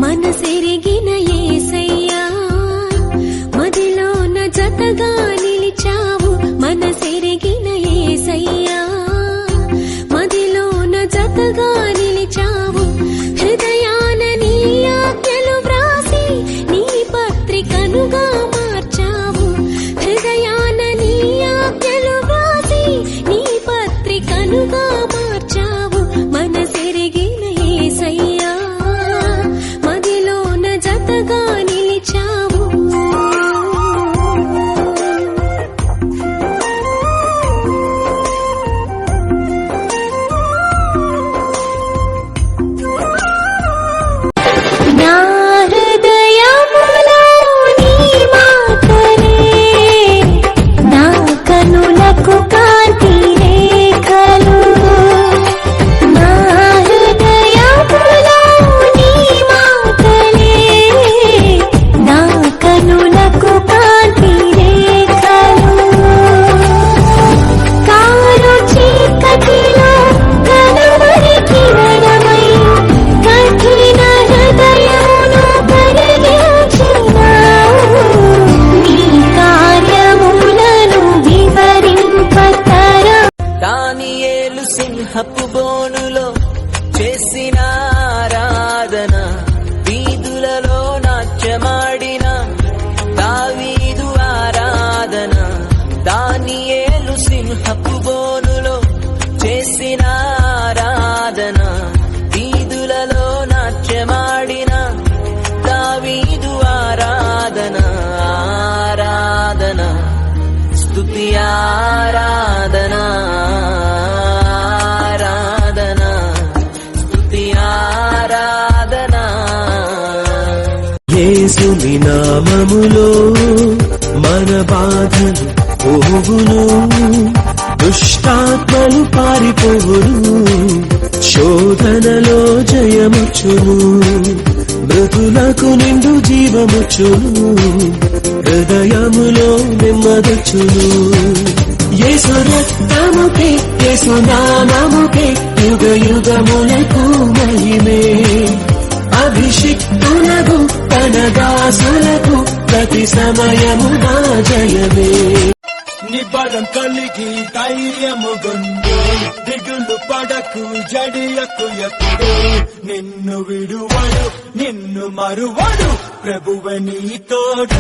మనసెరిగిన యేసయ్యా మదిలోన జతగా నిలిచావు మనసెరిగిన యేసయ్యా మదిలోన జతగా నిలిచావు హృదయాన నీ ఆజ్ఞలు వ్రాసి నీ పత్రికనుగా మార్చావు హృదయాన నీ ఆజ్ఞలు వ్రాసి నీ పత్రికనుగా మార్చావు మనసెరిగిన యేసయ్యా మదిలోన జతగా నిలిచావు నా హృదయములో నీ మాటలే నా కనులకు కాంతి రేఖలు నా హృదయములో నీ మాటలే నా కనులకు కాంతి రేఖలు కారు చీకటిలో కనుమరి కిరణమై కఠిన హృదయమును కరిగించినావు నీ కార్యములను వివరింపతరం దానియేలు సింహపు బోనులో చేసిన ఆరాధన వీధులలో నాట్యమాడిన దావీదు ఆరాధన దానియేలు సింహపు బోనులో చేసిన ఆరాధన వీధులలో నాట్యమాడిన దావీదు ఆరాధన ఆరాధన స్తుతి ఆరాధన ఆరాధన స్తుతి ఆరాధన యేసుని నామములో మన బాధలు పోవును దుష్టాత్మలు పారిపోవును శోధనలో జయముచ్చును మృతులకు నిండు జీవముచ్చును హృదయములో నెమ్మదొచ్చును యేసు రక్తముకే యేసు నామముకే యుగ యుగములకు మహిమే అభిషిక్తులకు తన దాసులకు ప్రతి సమయము నా జయమే నిబరం కలిగి ధైర్యముగొందు దిగులు పడకు జడియకు ఎప్పుడు నిన్ను విడువడు నిన్ను మరువడు ప్రభువే నీ తోడు